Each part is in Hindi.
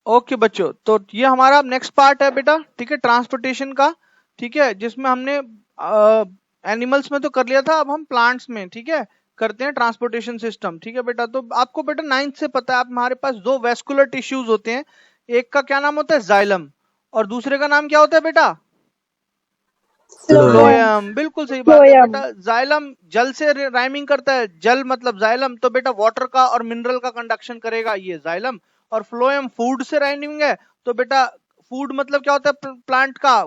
ओके बच्चों, तो ये हमारा नेक्स्ट पार्ट है बेटा, ठीक है, ट्रांसपोर्टेशन का, ठीक है, जिसमें हमने एनिमल्स में तो कर लिया था, अब हम प्लांट्स में, ठीक है, करते हैं ट्रांसपोर्टेशन सिस्टम, ठीक है बेटा। तो आपको बेटा 9th से पता है, आप हमारे पास दो वेस्कुलर टिश्यूज होते हैं, एक का क्या नाम होता है, जाइलम, और दूसरे का नाम क्या होता है बेटा, फ्लोयम। बिल्कुल सही बात है फ्लोयम। बेटा, जाइलम जल से राइमिंग करता है, जल मतलब जाइलम, तो बेटा वाटर का और मिनरल का कंडक्शन करेगा ये जाइलम। और फ्लोयम फूड से राइमिंग है, तो बेटा फूड मतलब क्या होता है, प्लांट का,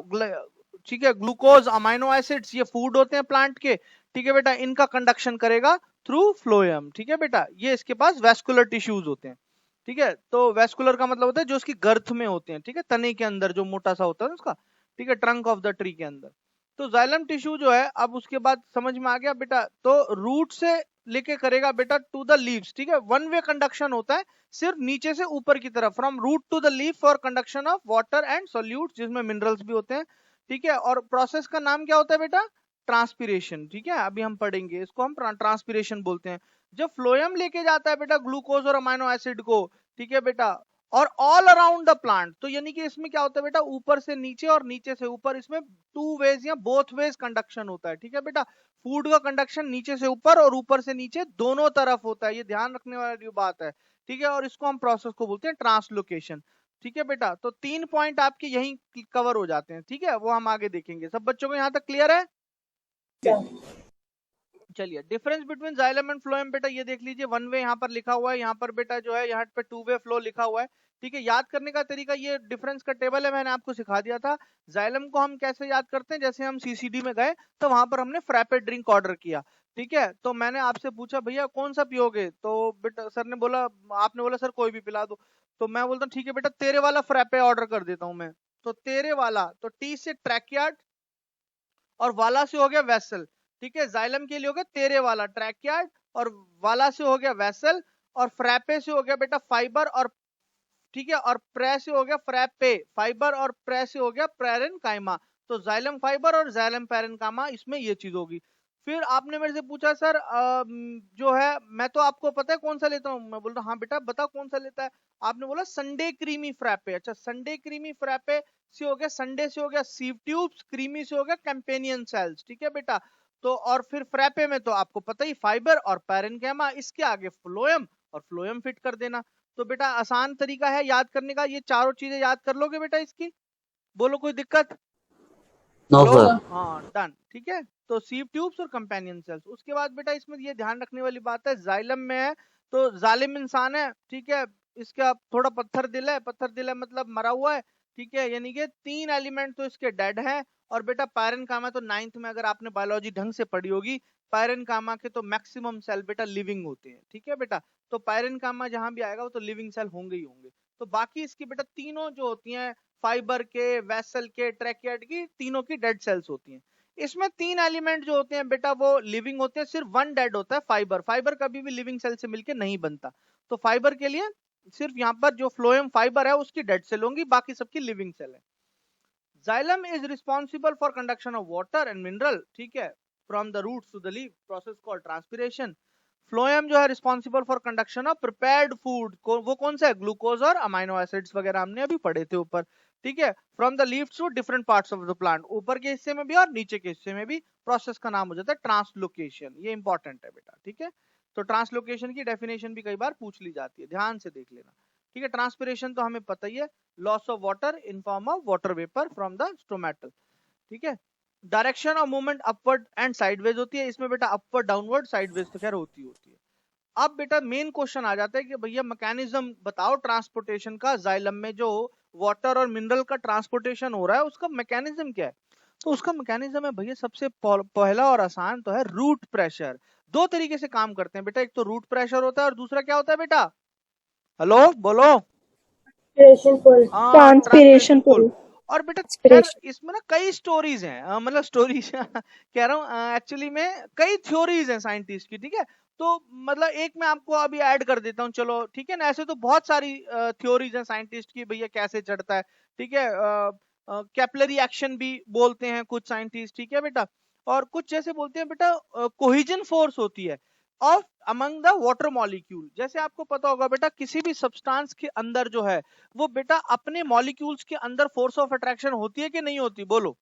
ठीक है, ग्लूकोज अमाइनो एसिड्स ये फूड होते हैं प्लांट के, ठीक है बेटा, इनका कंडक्शन करेगा थ्रू फ्लोयम, ठीक है बेटा। ये इसके पास वेस्कुलर टिश्यूज होते हैं, ठीक है। तो वेस्कुलर का मतलब होता है जो उसकी गर्थ में होते हैं, ठीक है, तने के अंदर जो मोटा सा होता है उसका, ठीक है, ट्रंक ऑफ द ट्री के अंदर। तो जाइलम टिश्यू जो है, अब उसके बाद समझ में आ गया बेटा, तो रूट से लेके करेगा बेटा टू द लीव्स, ठीक है, वन वे कंडक्शन होता है, सिर्फ नीचे से ऊपर की तरफ, from root to the leaf for conduction of water and solute, जिसमें मिनरल्स भी होते हैं, ठीक है। और प्रोसेस का नाम क्या होता है बेटा, ट्रांसपिरेशन, ठीक है, अभी हम पढ़ेंगे इसको, हम ट्रांसपिरेशन बोलते हैं। जब फ्लोएम लेके जाता है बेटा ग्लूकोज और अमाइनो एसिड को, ठीक है बेटा, और ऑल अराउंड द प्लांट, तो यानी कि इसमें क्या होता है बेटा, ऊपर से नीचे और नीचे से ऊपर, इसमें टू वेज या बोथ वेज कंडक्शन होता है, ठीक है बेटा। फूड का कंडक्शन नीचे से ऊपर और ऊपर से नीचे दोनों तरफ होता है, ये ध्यान रखने वाली बात है, ठीक है। और इसको हम प्रोसेस को बोलते हैं ट्रांसलोकेशन, ठीक है बेटा। तो 3 पॉइंट आपके यहीं कवर हो जाते हैं, ठीक है, वो हम आगे देखेंगे। सब बच्चों को यहाँ तक क्लियर है? चलिए, difference between xylem and phloem बेटा ये देख लीजिए, वन वे यहाँ पर लिखा हुआ है, यहाँ पर बेटा जो है यहाँ पे टू वे फ्लो लिखा हुआ है, ठीक है। याद करने का तरीका, ये डिफरेंस का टेबल है, मैंने आपको सिखा दिया था। जाइलम को हम कैसे याद करते हैं, जैसे हम सीसीडी में गए तो वहां पर हमने फ्रैपे ड्रिंक ऑर्डर किया, ठीक है, तो मैंने आपसे पूछा भैया कौन सा पियोगे, तो बेटा सर ने बोला, आपने बोला सर कोई भी पिला दो, तो मैं बोलता हूँ ठीक है बेटा, तेरे वाला फ्रैपे ऑर्डर कर देता हूँ मैं। तो तेरे वाला, तो टी से ट्रैकयार्ड, और वाला से हो गया वेसल, ठीक है। जाइलम के लिए हो गया तेरे वाला ट्रैकयार्ड, और वाला से हो गया वेसल, और फ्रैपे से हो गया बेटा फाइबर, और ठीक है, और प्रे से हो गया फ्रैपे फाइबर, और प्रे से हो गया प्रेरन काइमा। तो जाइलम फाइबर और जाइलम पैरन कामा, इसमें ये चीज होगी। फिर आपने मेरे से पूछा सर जो है, मैं तो आपको पता है कौन सा लेता हूँ, मैं बोल रहा हाँ बेटा बता कौन सा लेता है। आपने बोला संडे क्रीमी फ्रैपे, अच्छा संडे क्रीमी फ्रैपे से हो गया, संडे से हो गया सीव ट्यूब्स, क्रीमी से हो गया कैंपेनियन सेल्स, ठीक है बेटा। तो और फिर फ्रैपे में तो आपको पता ही फाइबर और पैरेनकाइमा, इसके आगे फ्लोएम, और फ्लोएम फिट कर देना। तो बेटा आसान तरीका है याद करने का, ये चारों चीजें याद कर लोगे बेटा इसकी, बोलो कोई दिक्कत? No hello, sir. हाँ डन, ठीक है। तो सीव ट्यूब्स और कंपेनियन सेल्स, उसके बाद बेटा इसमें ये ध्यान रखने वाली बात है, जाइलम में है तो जालिम इंसान है, ठीक है, इसका थोड़ा पत्थर दिल है, पत्थर दिल है मतलब मरा हुआ है, ठीक है, यानी कि 3 एलिमेंट तो इसके डेड हैं। और बेटा पायरन कामा, तो 9th में अगर आपने बायोलॉजी ढंग से पढ़ी होगी, पायरन कामा के तो मैक्सिमम सेल बेटा लिविंग होते हैं, ठीक है बेटा। तो पायरन कामा जहां भी आएगा वो तो लिविंग सेल होंगे ही होंगे। तो बाकी इसकी बेटा तीनों जो होती हैं, फाइबर के, वेसल के, ट्रैकियाड की, तीनों की डेड सेल्स होती हैं। इसमें 3 एलिमेंट जो होते हैं बेटा वो लिविंग होते हैं, सिर्फ वन डेड होता है फाइबर, फाइबर कभी भी लिविंग सेल से मिलके नहीं बनता। तो फाइबर के लिए सिर्फ यहाँ पर जो फ्लोएम फाइबर है उसकी डेड सेल होंगी, बाकी सबकी लिविंग सेल है। Xylem is responsible for conduction of water and mineral, ठीक है, from the roots to the leaf, process called transpiration. Phloem जो है responsible for conduction of prepared food, वो कौन सा है, ग्लूकोज और अमाइनो एसिड्स वगैरह हमने अभी पढ़े थे ऊपर, ठीक है, from the leaves to different parts of the plant, ऊपर के हिस्से में भी और नीचे के हिस्से में भी। प्रोसेस का नाम हो जाता है ट्रांसलोकेशन, ये इंपॉर्टेंट है बेटा, ठीक है। तो ट्रांसलोकेशन की डेफिनेशन भी कई बार पूछ ली जाती है, ध्यान से देख लेना, ठीक है। ट्रांसपिरेशन तो हमें पता ही है, loss of water in form of water vapour from the stomatal, ठीक है। Direction of movement upward and sideways होती है, इसमें बेटा अपवर्ड डाउनवर्ड साइडवेज तो खैर होती है। अब बेटा मेन क्वेश्चन आ जाता है कि भैया मैकेनिज्म बताओ ट्रांसपोर्टेशन का, जाइलम में जो वाटर और मिनरल का ट्रांसपोर्टेशन हो रहा है उसका मैकेनिज्म क्या है। तो उसका मैकेनिज्म है भैया, सबसे पहला और आसान तो है रूट प्रेशर। दो तरीके से काम करते हैं बेटा, एक तो रूट प्रेशर होता है और दूसरा क्या होता है बेटा, हेलो बोलो, हाँ ट्रांसपिरेशन ट्रांसपिरेशन पुल। पुल। और बेटा खैर ट्रांसपिरेशन। इसमें ना कई स्टोरीज हैं, मतलब स्टोरीज कह रहा हूँ, एक्चुअली में कई थ्योरीज हैं साइंटिस्ट की, ठीक है। तो मतलब एक मैं आपको अभी ऐड कर देता हूँ, चलो ठीक है ना। ऐसे तो बहुत सारी थ्योरीज हैं साइंटिस्ट की, भैया कैसे चढ़ता है, ठीक है, कैपिलरी एक्शन भी बोलते हैं कुछ साइंटिस्ट, ठीक है बेटा। और कुछ जैसे बोलते हैं बेटा कोहिजन फोर्स होती है। Of among the water molecule. जैसे आपको पता होगा बेटा किसी भी सब्सटेंस के अंदर जो है वो बेटा अपने मॉलिक्यूल्स के अंदर फोर्स ऑफ अट्रैक्शन होती है कि नहीं होती, बोलो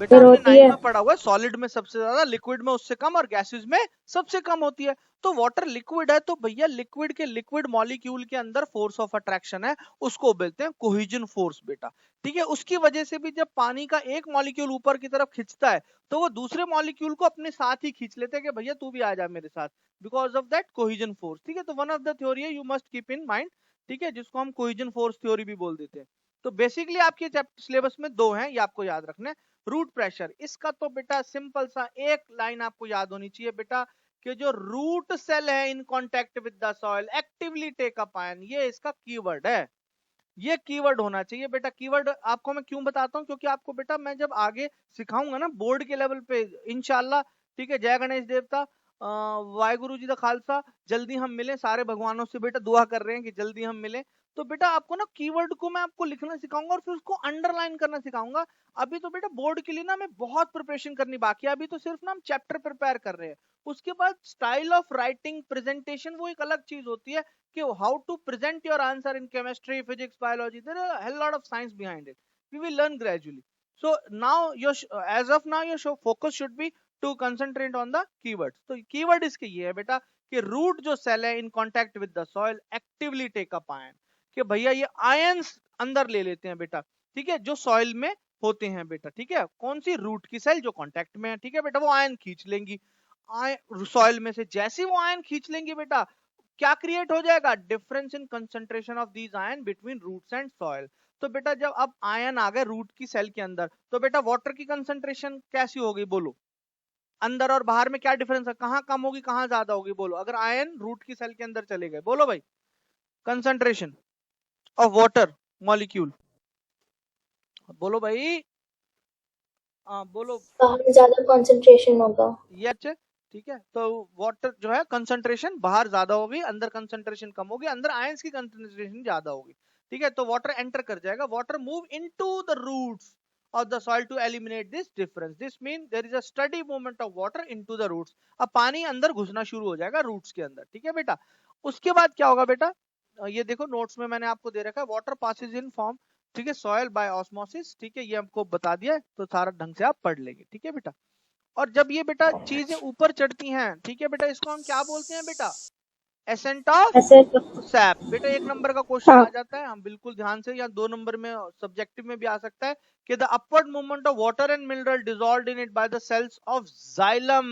बेटा। हमने होती 9 है। में पढ़ा हुआ है सॉलिड में सबसे ज्यादा, लिक्विड में उससे कम और गैसेस में सबसे कम होती है। तो वाटर लिक्विड है तो भैया लिक्विड के लिक्विड मॉलिक्यूल के अंदर फोर्स ऑफ अट्रैक्शन है, उसको बोलते हैं कोहेजन फोर्स बेटा। ठीक है, उसकी वजह से भी जब पानी का एक मॉलिक्यूल ऊपर की तरफ खींचता है तो वो दूसरे मॉलिक्यूल को अपने साथ ही खींच लेते हैं कि भैया तू भी आ जा मेरे साथ, because of that cohesion force. ठीक है, तो वन ऑफ द थ्योरी है, you must keep in mind. ठीक है, जिसको हम कोहेजन फोर्स थ्योरी भी बोल देते हैं। तो बेसिकली आपके सिलेबस में दो हैं, ये आपको याद रखना है। रूट प्रेशर, इसका तो बेटा सिंपल सा एक लाइन आपको याद होनी चाहिए बेटा कि जो रूट सेल है in contact with the soil actively take up ion, ये इसका कीवर्ड है। ये कीवर्ड होना चाहिए बेटा। कीवर्ड आपको मैं क्यों बताता हूँ, क्योंकि आपको बेटा मैं जब आगे सिखाऊंगा ना बोर्ड के लेवल पे इंशाल्लाह। ठीक है, जय गणेश देवता, वाहेगुरु जी दा खालसा। जल्दी हम मिले, सारे भगवानों से बेटा दुआ कर रहे हैं कि जल्दी हम मिले। तो बेटा आपको ना कीवर्ड को मैं आपको लिखना सिखाऊंगा और फिर उसको अंडरलाइन करना सिखाऊंगा। अभी तो बेटा बोर्ड के लिए ना मैं बहुत प्रिपरेशन करनी बाकी है, अभी तो सिर्फ ना हम चैप्टर प्रिपेयर कर रहे हैं। उसके बाद स्टाइल ऑफ राइटिंग प्रेजेंटेशन वो एक अलग चीज होती है कि how to present your answer in chemistry, physics, biology, there are hell lot of science behind it, we will learn gradually. So now your as of now your focus should be to concentrate on the keywords। तो कीवर्ड इसके ये है बेटा कि रूट जो सेल है in contact with the soil actively take up ion, कि भैया ये आयंस अंदर ले लेते हैं बेटा। ठीक है, जो सॉइल में होते हैं बेटा। ठीक है, कौन सी रूट की सेल जो कांटेक्ट में है, ठीक है बेटा, वो आयन खींच लेंगी सॉइल में से। जैसे वो आयन खींच लेंगी बेटा क्या क्रिएट हो जाएगा, difference in concentration of these ion between roots and soil. तो बेटा जब अब आयन आ गए रूट की सेल के अंदर तो बेटा वाटर की कंसंट्रेशन कैसी होगी, बोलो अंदर और बाहर में क्या डिफरेंस है, कहां कम होगी कहां ज्यादा होगी, बोलो अगर आयन रूट की सेल के अंदर चले गए, बोलो भाई कंसंट्रेशन ऑफ वाटर मॉलिक्यूल, बोलो भाई। बोलो बाहर ज्यादा कंसंट्रेशन होगा। ये अच्छे। ठीक है, तो वाटर जो है कंसंट्रेशन बाहर ज्यादा होगी, अंदर कंसंट्रेशन कम होगी, अंदर आयंस की कंसंट्रेशन ज्यादा होगी। ठीक है, तो वाटर एंटर कर जाएगा, water move into the roots of the soil to eliminate this difference. This means there is a steady movement of water into the roots। अब पानी अंदर घुसना शुरू हो जाएगा रूट्स के अंदर। ठीक है बेटा, उसके बाद क्या होगा बेटा, ये देखो नोट्स में मैंने आपको दे रखा है वाटर पासिस इन फॉर्म, ठीक है, सॉइल बाय ऑस्मोसिस। ठीक है, ये हमको बता दिया है तो सारा ढंग से आप पढ़ लेंगे। ठीक है बेटा, और जब ये बेटा चीजें ऊपर चढ़ती हैं, ठीक है बेटा, इसको हम क्या बोलते हैं बेटा, एसेंट ऑफ ऐसे तो। सैप। बेटा एक नंबर का क्वेश्चन हाँ। आ जाता है, हम बिल्कुल ध्यान से, या 2 नंबर में सब्जेक्टिव में भी आ सकता है कि the upward movement of water and mineral dissolved in it by the cells of xylem,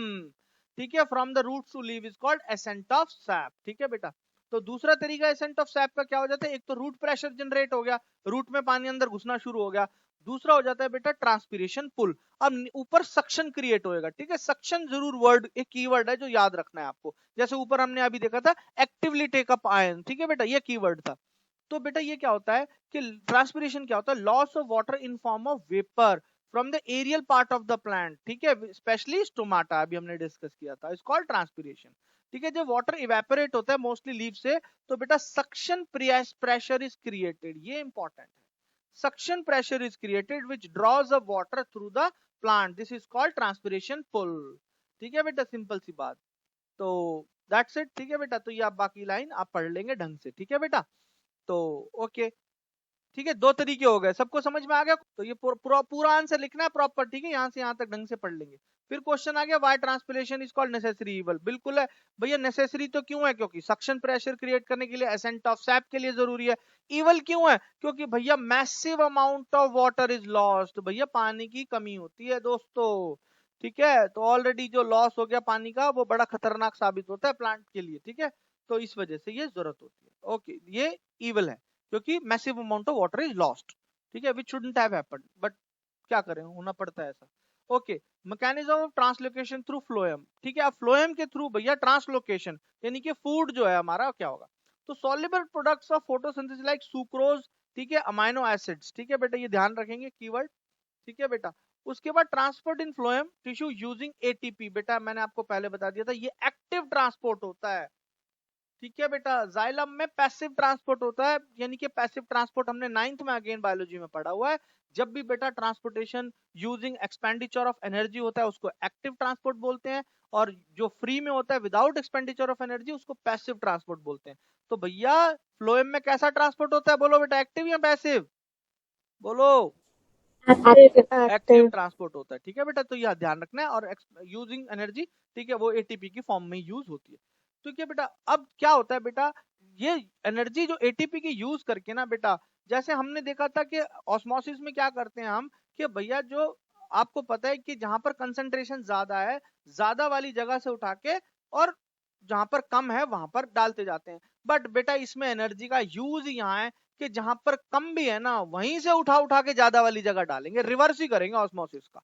ठीक है, from the roots to leave is called ascent of sap. ठीक है बेटा, तो दूसरा तरीका एसेंट ऑफ सैप का क्या हो जाता है, एक तो रूट प्रेशर जनरेट हो गया, रूट में पानी अंदर घुसना शुरू हो गया। दूसरा हो जाता है बेटा ट्रांसपिरेशन पुल, अब ऊपर सक्शन क्रिएट होएगा। ठीक है, सक्शन जरूर वर्ड एक कीवर्ड है जो याद रखना है आपको, जैसे ऊपर हमने अभी देखा था एक्टिवली टेक अप आयन। ठीक है बेटा, ये कीवर्ड था। तो बेटा ये क्या होता है कि ट्रांसपिरेशन क्या होता है, loss of water in form of vapour from the aerial part of the plant. ठीक है, स्पेशली स्टोमाटा अभी हमने डिस्कस किया था, इट्स कॉल्ड ट्रांसपिरेशन। ठीक है, जब वाटर इवेपोरेट होता है मोस्टली लीव से तो बेटा सक्शन प्रेशर इज क्रिएटेड, ये इंपॉर्टेंट है। suction pressure is created which draws the water through the plant, this is called transpiration pull। ठीक है बेटा, सिंपल सी बात। तो दैट्स इट। ठीक है बेटा, तो ये आप बाकी लाइन आप पढ़ लेंगे ढंग से। ठीक है बेटा, तो ओके। ठीक है, दो तरीके हो गए, सबको समझ में आ गया। तो ये पूरा आंसर लिखना है प्रॉपर। ठीक है, यहाँ से यहाँ तक ढंग से पढ़ लेंगे। फिर क्वेश्चन आ गया why transpiration is called necessary evil. बिल्कुल है भैया, नेसेसरी तो क्यों है, क्योंकि सक्शन प्रेशर क्रिएट करने के लिए, एसेंट ऑफ सैप के लिए जरूरी है। इवल क्यों है, क्योंकि भैया massive amount of water is lost, भैया पानी की कमी होती है दोस्तों। ठीक है, तो ऑलरेडी जो लॉस हो गया पानी का वो बड़ा खतरनाक साबित होता है प्लांट के लिए। ठीक है, तो इस वजह से ये जरूरत होती है। ओके, ये इवल है क्योंकि massive amount of water is lost. ठीक है, विच शुडंट हैव हैपेंड, बट क्या करें, होना पड़ता है ऐसा। Okay, mechanism of translocation through phloem. ठीक है, अब फ्लोएम के थ्रू भैया ट्रांसलोकेशन यानी कि फूड जो है हमारा क्या होगा, तो soluble products of photosynthesis like sucrose, ठीक है, अमाइनो एसिड्स। ठीक है बेटा, ये ध्यान रखेंगे कीवर्ड। ठीक है बेटा, उसके बाद ट्रांसपोर्ट इन फ्लोएम टिश्यू यूजिंग एटीपी। बेटा मैंने आपको पहले बता दिया था ये एक्टिव ट्रांसपोर्ट होता है। ठीक है बेटा, जाइलम में पैसिव ट्रांसपोर्ट होता है, यानी कि पैसिव ट्रांसपोर्ट हमने 9th में अगेन बायोलॉजी में पढ़ा हुआ है। जब भी बेटा transportation using expenditure of energy होता है उसको एक्टिव ट्रांसपोर्ट बोलते हैं, और जो फ्री में होता है विदाउट एक्सपेंडिचर ऑफ एनर्जी उसको पैसिव ट्रांसपोर्ट बोलते हैं। तो भैया फ्लोएम में कैसा ट्रांसपोर्ट होता है, बोलो बेटा, एक्टिव या पैसिव, बोलो। एक्टिव ट्रांसपोर्ट होता है, ठीक है बेटा, तो यह ध्यान रखना है। और यूजिंग एनर्जी, ठीक है, वो एटीपी की फॉर्म में यूज होती है। ठीक है बेटा, अब क्या होता है बेटा, ये एनर्जी जो एटीपी की यूज करके ना बेटा, जैसे हमने देखा था कि ऑस्मोसिस में क्या करते हैं हम, कि भैया जो आपको पता है कि जहां पर कंसंट्रेशन ज्यादा है, ज्यादा वाली जगह से उठा के और जहां पर कम है वहां पर डालते जाते हैं। बट बेटा इसमें एनर्जी का यूज यहाँ है कि जहां पर कम भी है ना वहीं से उठा उठा के ज्यादा वाली जगह डालेंगे, रिवर्स ही करेंगे ऑस्मोसिस का।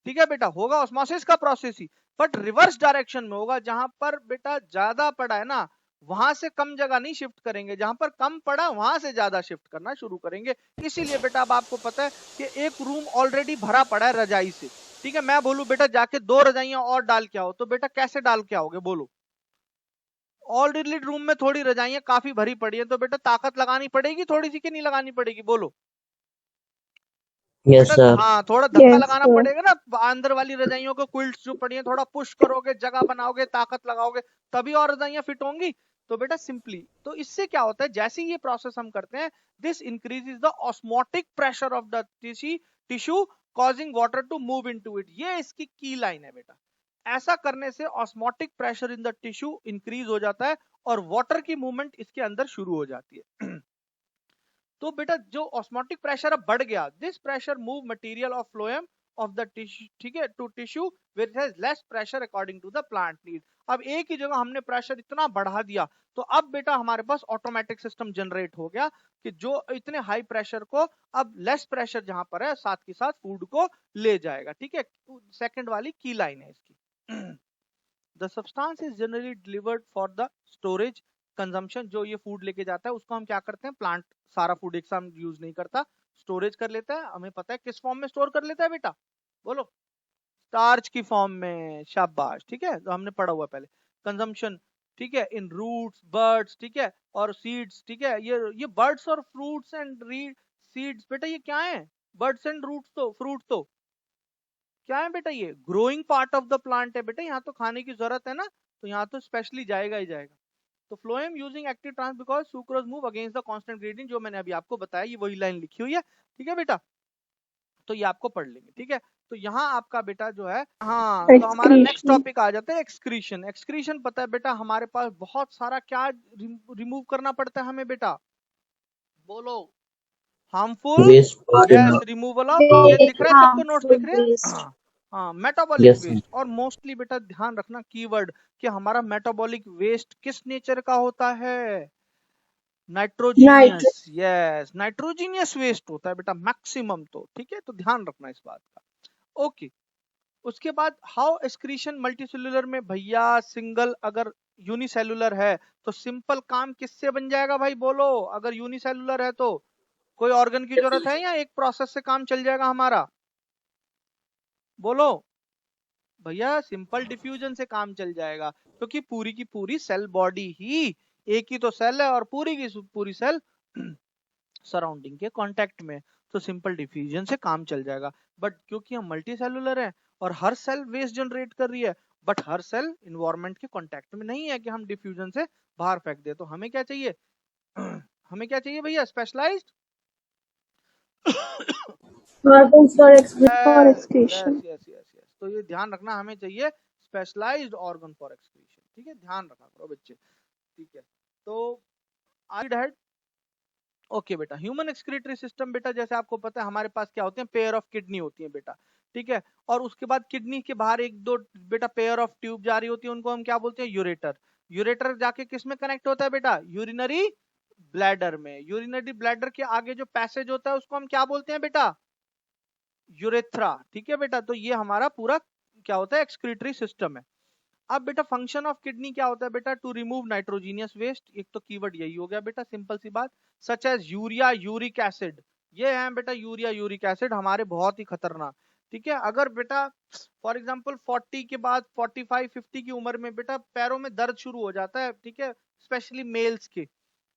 ठीक है बेटा, होगा ऑस्मोसिस का process he, but reverse direction में होगा। जहां पर बेटा ज्यादा पड़ा है ना वहां से कम जगह नहीं शिफ्ट करेंगे, जहां पर कम पड़ा वहां से ज्यादा शिफ्ट करना शुरू करेंगे। इसीलिए बेटा अब आपको पता है कि एक रूम ऑलरेडी भरा पड़ा है रजाई से, ठीक है, मैं बोलूं बेटा जाके 2 रजाइयां और डाल के आओ, तो बेटा कैसे डाल के आओगे, बोलो। ऑलरेडी रूम में थोड़ी रजाइयां काफी भरी पड़ी है, तो बेटा ताकत लगानी पड़ेगी थोड़ी सी कि नहीं लगानी पड़ेगी, बोलो। Yes sir. हाँ, थोड़ा धक्का लगाना पड़ेगा ना, अंदर वाली रजाइयों को क्विल्ट्स जो पड़ी है थोड़ा पुश करोगे, जगह बनाओगे, ताकत लगाओगे, तभी और रजाइयां फिट होंगी। तो बेटा सिंपली, तो इससे क्या होता है, जैसे ये प्रोसेस हम करते हैं, this increases the osmotic pressure of the tissue causing water to move into it. ये इसकी की लाइन है बेटा। ऐसा करने से osmotic pressure in the tissue increase हो जाता है और वाटर की मूवमेंट इसके अंदर शुरू हो जाती है। तो बेटा जो ऑस्मोटिक प्रेशर अब बढ़ गया, this pressure move material of phloem of the tissue, ठीक है, to tissue which has less pressure according to the plant need. अब एक ही जगह हमने प्रेशर इतना बढ़ा दिया, तो अब बेटा हमारे पास ऑटोमेटिक सिस्टम जनरेट हो गया कि जो इतने हाई प्रेशर को अब लेस प्रेशर जहां पर है साथ के साथ फूड को ले जाएगा। ठीक है, सेकंड वाली की लाइन है इसकी। The substance is generally delivered for the storage consumption. जो ये फूड लेके जाता है उसको हम क्या करते हैं, प्लांट सारा फूड एक साथ यूज नहीं करता, स्टोरेज कर लेता है। हमें पता है किस फॉर्म में स्टोर कर लेता है बेटा, बोलो, स्टार्च की फॉर्म में, शाबाश, ठीक है, तो हमने पढ़ा हुआ पहले। कंजम्पशन, ठीक है, इन रूट्स, बर्ड्स, ठीक है, और सीड्स, ठीक है, ये बर्ड्स और फ्रूट्स एंड सीड्स बेटा ये क्या है, बर्ड्स एंड रूट्स, तो फ्रूट तो क्या है बेटा, ये growing part of the plant है बेटा, यहाँ तो खाने की जरूरत है ना, तो यहाँ तो स्पेशली जाएगा ही जाएगा। तो phloem using active trans because sucrose move against the constant gradient, जो मैंने अभी आपको बताया ये वही लाइन लिखी हुई है। ठीक है बेटा, तो ये आपको पढ़ लेंगे। ठीक है, तो यहाँ आपका बेटा जो है, हाँ, तो हमारा नेक्स्ट टॉपिक आ जाता है एक्सक्रीशन। एक्सक्रीशन पता है बेटा हमारे पास बहुत सारा क्या रिमूव करना पड़ता है हमें बेटा, बोलो, हार्मफुल गैस रिमूवल ऑफ, ये दिख रहा है सबको, नोट्स दिख रहे हैं, हाँ, मेटाबॉलिक वेस्ट। और मोस्टली बेटा ध्यान रखना कीवर्ड कि हमारा मेटाबॉलिक वेस्ट किस नेचर का होता है, नाइट्रोजीनियस, यस, नाइट्रोजीनियस वेस्ट होता है बेटा मैक्सिमम, तो ठीक है, तो ध्यान रखना इस बात का। ओके, उसके बाद हाउ एक्सक्रीशन मल्टीसेलुलर में, भैया सिंगल अगर यूनिसेलुलर है तो सिंपल काम किससे बन जाएगा भाई, बोलो, अगर यूनिसेलुलर है तो कोई ऑर्गन की जरूरत है या एक प्रोसेस से काम चल जाएगा हमारा, बोलो भैया, सिंपल डिफ्यूजन से काम चल जाएगा, क्योंकि पूरी की पूरी सेल बॉडी ही एक ही तो सेल है और पूरी की पूरी सेल सराउंडिंग के कांटेक्ट में, तो सिंपल डिफ्यूजन से काम चल जाएगा। बट क्योंकि हम मल्टी सेलुलर है और हर सेल वेस्ट जनरेट कर रही है, बट हर सेल इन्वायरमेंट के कांटेक्ट में नहीं है कि हम डिफ्यूजन से बाहर फेंक दे, तो हमें क्या चाहिए, हमें क्या चाहिए भैया, specialised organs for excretion. Yes, तो ये ध्यान रखना, हमें चाहिए स्पेशलाइज्ड ऑर्गन फॉर एक्सक्रीशन। ठीक है, ध्यान रखा करो बच्चे। ठीक है, तो हेड, ओके बेटा, ह्यूमन एक्सक्रीटरी सिस्टम बेटा, जैसे आपको पता है हमारे पास क्या होते हैं, पेयर ऑफ किडनी होती है बेटा, ठीक है, और उसके बाद किडनी के बाहर एक दो बेटा पेयर ऑफ ट्यूब जा रही होती है, उनको हम क्या बोलते हैं, यूरेटर। यूरेटर जाके किस में कनेक्ट होता है बेटा, यूरिनरी ब्लैडर में। यूरिनरी ब्लैडर के आगे जो पैसेज होता है उसको हम क्या बोलते हैं बेटा, यूरेथ्रा। ठीक है बेटा, तो ये हमारा पूरा क्या होता है, एक्सक्रीटरी सिस्टम है। अब बेटा फंक्शन ऑफ किडनी क्या होता है बेटा, टू रिमूव नाइट्रोजीनियस वेस्ट, एक तो कीवर्ड यही हो गया बेटा, सिंपल सी बात, such as urea, uric acid, ये है बेटा यूरिया, यूरिक एसिड हमारे बहुत ही खतरनाक। ठीक है, अगर बेटा फॉर एग्जांपल 40 के बाद 45 50 की उम्र में बेटा पैरों में दर्द शुरू हो जाता है, ठीक है, स्पेशली मेल्स के,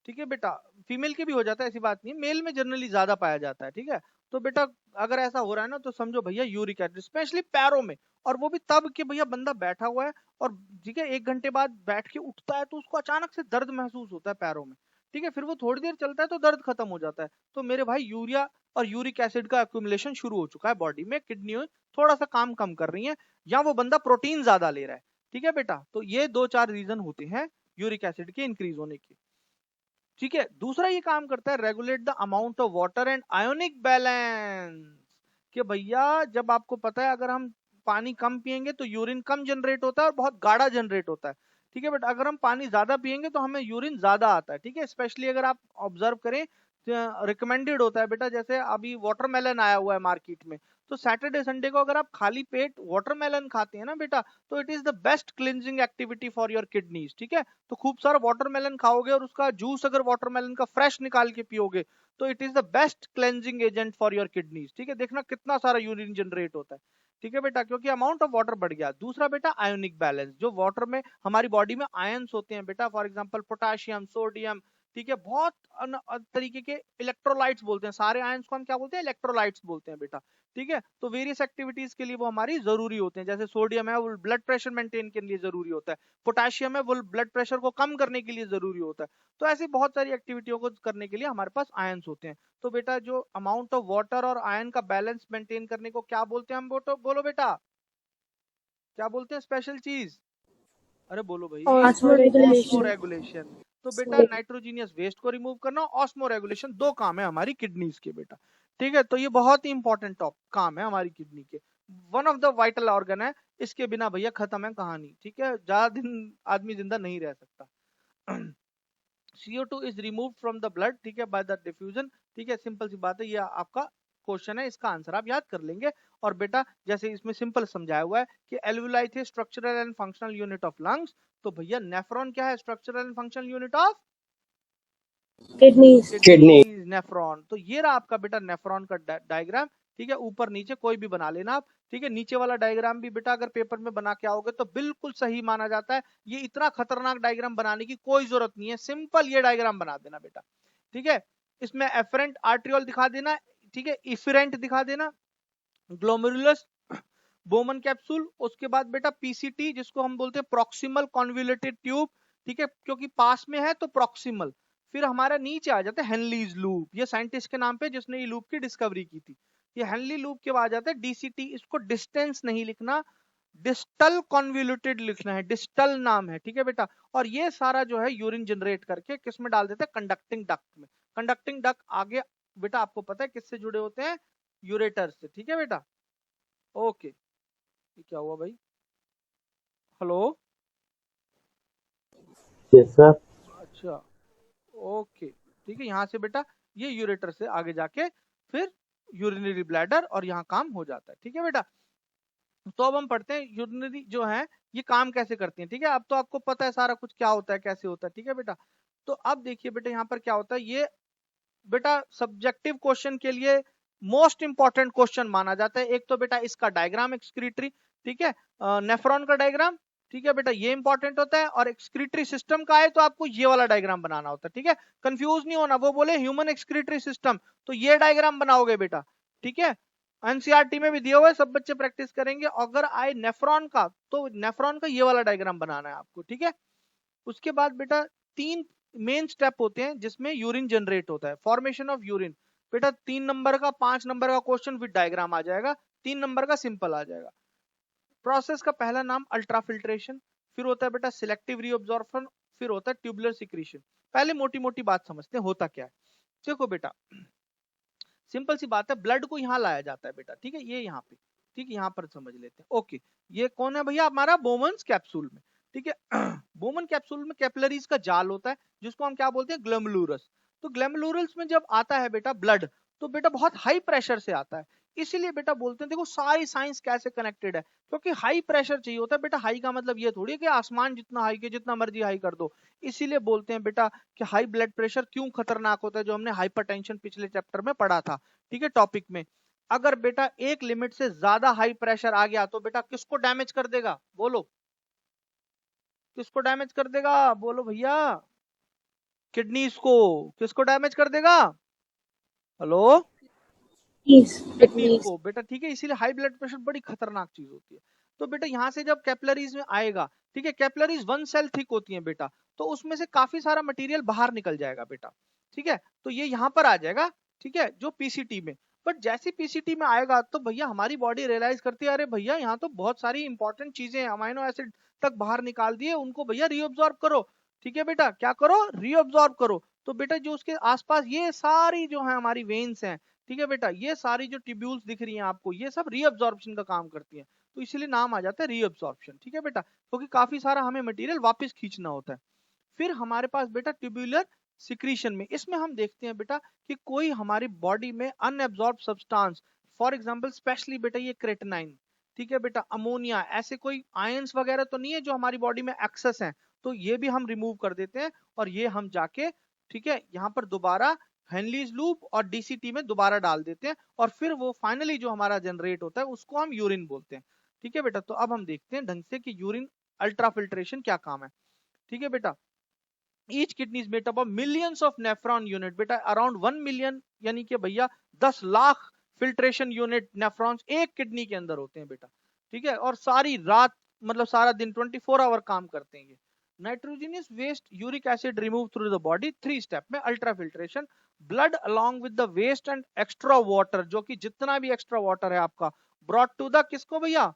ठीक है बेटा। फीमेल के भी हो जाता है, ऐसी बात नहीं है, मेल में जनरली ज्यादा पाया जाता है, ठीक है। तो बेटा अगर ऐसा हो रहा है ना तो समझो भैया यूरिक एसिड, स्पेशली पैरों में। और वो भी तब कि भैया बंदा बैठा हुआ है और ठीक है 1 घंटे बाद बैठ के उठता है तो उसको अचानक से दर्द महसूस होता है पैरों में, ठीक है। फिर वो थोड़ी देर चलता है तो दर्द खत्म हो जाता है। तो मेरे भाई यूरिया और यूरिक एसिड का एक्यूमुलेशन शुरू हो चुका है बॉडी में, किडनी थोड़ा सा काम कम कर रही है, या वो बंदा प्रोटीन ज्यादा ले रहा है, ठीक है बेटा। तो ये 2-4 रीजन होते हैं यूरिक एसिड के इंक्रीज होने के, ठीक है। दूसरा ये काम करता है regulate the amount of water and ionic balance, कि भैया जब आपको पता है अगर हम पानी कम पिएंगे तो यूरिन कम जनरेट होता है और बहुत गाढ़ा जनरेट होता है, ठीक है। बट अगर हम पानी ज्यादा पिएंगे तो हमें यूरिन ज्यादा आता है, ठीक है। स्पेशली अगर आप ऑब्जर्व करें रिकमेंडेड होता है बेटा, जैसे अभी वाटरमेलन आया हुआ है मार्केट में, तो सैटरडे संडे को अगर आप खाली पेट वाटरमेलन खाते हैं ना बेटा, तो it is the best cleansing activity for your kidneys, ठीक है। तो खूब सारा वाटरमेलन खाओगे और उसका जूस अगर वाटरमेलन का फ्रेश निकाल के पियोगे तो it is the best cleansing agent for your kidneys, ठीक है। देखना कितना सारा यूरिन जनरेट होता है, ठीक है बेटा, क्योंकि अमाउंट ऑफ वाटर बढ़ गया। दूसरा बेटा आयोनिक बैलेंस, जो वाटर में हमारी बॉडी में आयंस होते हैं बेटा, फॉर एग्जांपल पोटाशियम, सोडियम, ठीक है, बहुत तरीके के इलेक्ट्रोलाइट्स बोलते हैं, सारे आयंस को हम क्या बोलते हैं, इलेक्ट्रोलाइट्स बोलते हैं बेटा, ठीक है। तो वेरियस एक्टिविटीज के लिए वो हमारी जरूरी होते हैं, जैसे सोडियम है वो ब्लड प्रेशर मेंटेन करने के लिए जरूरी होता है, पोटाशियम है वो ब्लड प्रेशर को कम करने के लिए जरूरी होता है। तो ऐसी बहुत सारी एक्टिविटियों को करने के लिए हमारे पास आयंस होते हैं। तो बेटा जो अमाउंट ऑफ वाटर और आयन का बैलेंस मेंटेन करने को क्या बोलते हैं हम, बोलो बेटा क्या बोलते हैं स्पेशल चीज, अरे बोलो भाई, ऑस्मो Osmoregulation. रेगुलेशन। तो बेटा नाइट्रोजीनियस वेस्ट को रिमूव करना, ऑस्मो रेगुलेशन, 2 काम है हमारी किडनीज के बेटा, ठीक है। तो ये बहुत ही इंपॉर्टेंट काम है हमारी किडनी के, one of the vital organ है, इसके बिना भैया खत्म है कहानी, ठीक है, ज्यादा दिन आदमी जिंदा नहीं रह सकता। CO2 is remove from the blood, ठीक है, बाय द डिफ्यूजन, ठीक है। सिंपल सी बात है, ये आपका क्वेश्चन है, इसका आंसर आप याद कर लेंगे। और बेटा जैसे इसमें सिंपल समझाया हुआ है कि एल्वुलाई थे structural and functional unit of lungs, तो भैया नेफ्रॉन क्या है, structural and functional unit of Kidneys. Kidney, nephron. तो ये रहा आपका बेटा नेफ्रॉन का डायग्राम, ठीक है। ऊपर नीचे कोई भी बना लेना आप, ठीक है। नीचे वाला डायग्राम भी बेटा अगर पेपर में बना के आओगे तो बिल्कुल सही माना जाता है, ये इतना खतरनाक डायग्राम बनाने की कोई जरूरत नहीं है, सिंपल ये डायग्राम बना देना बेटा, ठीक है। इसमें एफरेंट आर्ट्रियोल दिखा देना, ठीक है, इफरेंट दिखा देना, ग्लोमेरुलस, बोमन कैप्सूल, उसके बाद बेटा पीसीटी जिसको हम बोलते हैं प्रॉक्सिमल कॉन्वोल्यूटेड ट्यूब, ठीक है, क्योंकि पास में है तो प्रॉक्सिमल। फिर हमारा नीचे आ जाता है हेनलीज लूप, ये साइंटिस्ट के नाम पे जिसने ये लूप की डिस्कवरी की थी, ये हेनली लूप के बाद जाता है डीसीटी, इसको डिस्टेंस नहीं लिखना, डिस्टल कॉन्वोल्यूटेड लिखना है, डिस्टल नाम है, ठीक है बेटा। और ये सारा जो है यूरिन जनरेट करके किस में डाल देते हैं, कंडक्टिंग डक्ट में। कंडक्टिंग डक्ट आगे बेटा आपको पता है किससे जुड़े होते हैं, यूरेटर से, ठीक है बेटा। ओके, ये क्या हुआ भाई, हेलो, यस सर। अच्छा, ओके, ठीक है। यहाँ से बेटा ये यूरेटर से आगे जाके फिर यूरिनरी ब्लैडर और यहाँ काम हो जाता है, ठीक है बेटा। तो अब हम पढ़ते हैं यूरिनरी जो है ये काम कैसे करती है, ठीक है। अब तो आपको पता है सारा कुछ क्या होता है कैसे होता है, ठीक है बेटा। तो अब देखिए बेटा यहाँ पर क्या होता है, ये बेटा सब्जेक्टिव क्वेश्चन के लिए मोस्ट इंपॉर्टेंट क्वेश्चन माना जाता है। एक तो बेटा इसका डायग्राम एक्सक्रीटरी, ठीक है, नेफ्रॉन का डायग्राम, ठीक है बेटा, ये इंपॉर्टेंट होता है। और एक्सक्रीटरी सिस्टम का है तो आपको ये वाला डायग्राम बनाना होता है, ठीक है, कंफ्यूज नहीं होना। वो बोले ह्यूमन एक्सक्रीटरी सिस्टम तो ये डायग्राम बनाओगे बेटा, ठीक है। एनसीईआरटी में भी दिया हुआ है, सब बच्चे प्रैक्टिस करेंगे। अगर आए नेफ्रॉन का तो नेफ्रॉन का ये वाला डायग्राम बनाना है आपको, ठीक है। उसके बाद बेटा 3 मेन स्टेप होते हैं जिसमें यूरिन जनरेट होता है, फॉर्मेशन ऑफ यूरिन। बेटा 3 नंबर का 5 नंबर का क्वेश्चन विद डायग्राम आ जाएगा, 3 नंबर का सिंपल आ जाएगा। प्रोसेस का पहला नाम अल्ट्राफिल्ट्रेशन, फिर होता है बेटा सिलेक्टिव रीअब्जॉर्प्शन, फिर होता है ट्यूबुलर सिक्रीशन। पहले मोटी मोटी बात समझते हैं होता क्या है। देखो बेटा सिंपल सी बात है, ब्लड को यहाँ लाया जाता है बेटा, ठीक है, ये यहाँ पे, ठीक है, यहाँ पर समझ लेते हैं। ओके, ये कौन है भैया, हमारा बोमन्स कैप्सूल में, ठीक है। बोमन कैप्सूल में कैपिलरीज का जाल होता है जिसको हम क्या बोलते हैं, ग्लोमेरुलस। तो ग्लोमेरुलस में जब आता है बेटा ब्लड, तो बेटा बहुत हाई प्रेशर से आता है, इसीलिए बेटा बोलते हैं, देखो सारी साइंस कैसे कनेक्टेड है, क्योंकि हाई प्रेशर चाहिए होता है बेटा। हाई का मतलब ये थोड़ी है कि आसमान जितना हाई के जितना मर्जी हाई कर दो, इसीलिए बोलते हैं बेटा कि हाई ब्लड प्रेशर क्यों खतरनाक होता है, जो हमने हाइपरटेंशन पिछले चैप्टर में पढ़ा था, ठीक है, टॉपिक में। अगर बेटा एक लिमिट से ज्यादा हाई प्रेशर आ गया तो बेटा किसको डैमेज कर देगा, बोलो किसको डैमेज कर देगा, बोलो भैया, किडनीज को, किसको डैमेज कर देगा? Hello, Kidneys. Kidneys Kidneys. को बेटा, ठीक है। इसीलिए हाई ब्लड प्रेशर बड़ी खतरनाक चीज होती है। तो बेटा यहाँ से जब कैपिलरीज में आएगा, ठीक है, कैपिलरीज वन सेल थिक होती है बेटा, तो उसमें से काफी सारा मटेरियल बाहर निकल जाएगा बेटा, ठीक है। तो ये यहाँ पर आ जाएगा, ठीक है, जो पीसीटी में। बट जैसे पीसीटी में आएगा तो भैया हमारी बॉडी रियलाइज करती है, अरे भैया यहाँ तो बहुत सारी इंपॉर्टेंट चीजें, अमाइनो एसिड तक बाहर निकाल दिए, उनको भैया रीअब्सॉर्ब करो, ठीक है बेटा, क्या करो, रीअब्सॉर्ब करो। तो बेटा जो उसके आसपास ये सारी जो है हमारी वेन्स हैं, ठीक है बेटा, ये सारी जो ट्यूब्यूल्स दिख रही हैं आपको, ये सब रीअब्सॉर्प्शन का काम करती हैं। तो इसीलिए नाम आ जाता है रीअब्सॉर्प्शन, ठीक है बेटा, क्योंकि काफी सारा हमें मटेरियल वापस खींचना होता है। फिर हमारे पास बेटा ट्यूब्यूलर सिक्रीशन में, इसमें हम देखते हैं बेटा कि कोई हमारी बॉडी में unabsorbed substance, for example specially बेटा ये क्रेटिनाइन, ठीक है बेटा, अमोनिया, ऐसे कोई आयंस वगैरह तो नहीं है जो हमारी बॉडी में एक्सेस है, तो ये भी हम रिमूव कर देते हैं। और ये हम जाके, ठीक है, यहाँ पर दोबारा हेनलीज लूप और डीसीटी में दोबारा डाल देते हैं, और फिर वो फाइनली जो हमारा जनरेट होता है उसको हम यूरिन बोलते हैं, ठीक है बेटा। तो अब हम देखते हैं ढंग से कि यूरिन अल्ट्राफिल्ट्रेशन क्या काम है, ठीक है बेटा। Each kidney is made up of millions of nephron unit बेटा, अराउंड 1 मिलियन, यानी कि भैया 10 लाख फिल्ट्रेशन यूनिट नेफ्रॉन्स एक किडनी के अंदर होते हैं बेटा, ठीक है। और सारी रात, मतलब सारा दिन 24 आवर काम करते हैं ये। Nitrogenous waste uric acid remove through the body 3 step में, ultra filtration, blood along with the waste and extra water, जो कि जितना भी एक्स्ट्रा वाटर है आपका, ब्रॉट टू द किसको भैया,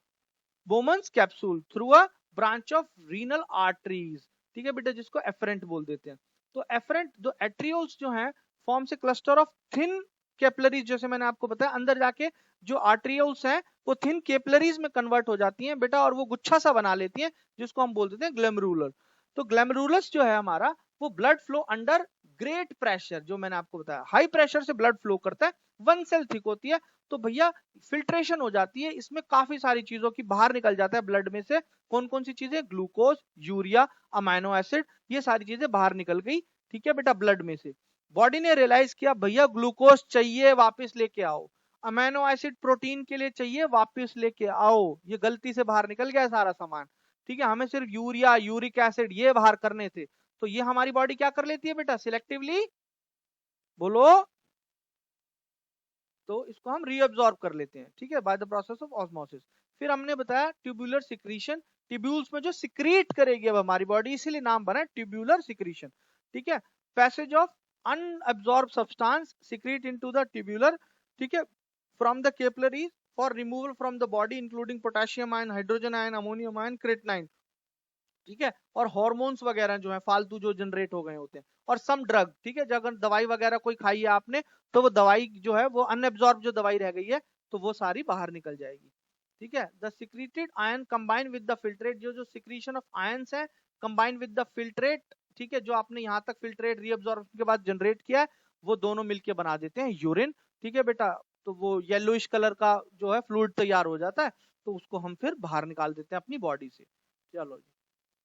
Bowman's capsule through a branch of renal arteries, ठीक है बेटा, जिसको एफरेंट बोल देते हैं। तो एफरेंट जो एट्रियोल्स जो हैं फॉर्म से क्लस्टर ऑफ थिन कैपिलरीज, जैसे मैंने आपको बताया, अंदर जाके जो आर्टरियोल्स हैं वो थिन कैपिलरीज में कन्वर्ट हो जाती हैं बेटा, और वो गुच्छा सा बना लेती हैं, जिसको हम बोल देते हैं ग्लैमरुलर। तो ग्लैमरुलस जो है हमारा, वो blood flow under great pressure, जो मैंने आपको बताया हाई प्रेशर से ब्लड फ्लो करता है, वन सेल थिक होती है। तो भैया फिल्ट्रेशन हो जाती है, इसमें काफी सारी चीजों की बाहर निकल जाता है ब्लड में से। कौन कौन सी चीजें, ग्लूकोज, यूरिया, अमाइनो एसिड, ये सारी चीजें बाहर निकल गई, ठीक है बेटा, ब्लड में से। बॉडी ने रियलाइज किया भैया ग्लूकोज चाहिए, वापस लेके आओ, अमाइनो एसिड प्रोटीन के लिए चाहिए, वापस लेके आओ, ये गलती से बाहर निकल गया सारा सामान, ठीक है। हमें सिर्फ यूरिया, यूरिक एसिड ये बाहर करने थे, तो ये हमारी बॉडी क्या कर लेती है बेटा, सिलेक्टिवली, बोलो, तो इसको हम रीअब्सॉर्ब कर लेते हैं, ठीक है, by the process of osmosis. फिर हमने बताया ट्यूबुलर सिक्रीशन, ट्यूब्यूल्स में जो सिक्रीट करेगी अब हमारी बॉडी, इसीलिए नाम बना है ट्यूबुलर सिक्रीशन, ठीक है। Passage of unabsorb substance secrete into the tubular, ठीक है, from the capillaries for removal from the body, including potassium ion, hydrogen ion, ammonium ion, creatinine, ठीक है। और हार्मोन्स वगैरह जो है फालतू जो जनरेट हो गए होते हैं, और सम ड्रग, ठीक है, अगर दवाई वगैरह कोई खाई है आपने, तो वो दवाई जो है, वो अनएब्सॉर्ब जो दवाई रह गई है, तो वो सारी बाहर निकल जाएगी, ठीक है। The secreted ion combine with the filtrate, जो जो सिक्रीशन ऑफ आयंस है कंबाइन विद द फिल्ट्रेट, ठीक है, जो आपने यहाँ तक फिल्ट्रेट रीअब्सॉर्प्शन के बाद जनरेट किया है, वो दोनों मिलके बना देते हैं यूरिन, ठीक है बेटा। तो वो येलोइश कलर का जो है फ्लूइड तैयार हो जाता है, तो उसको हम फिर बाहर निकाल देते हैं अपनी बॉडी से। चलो जी,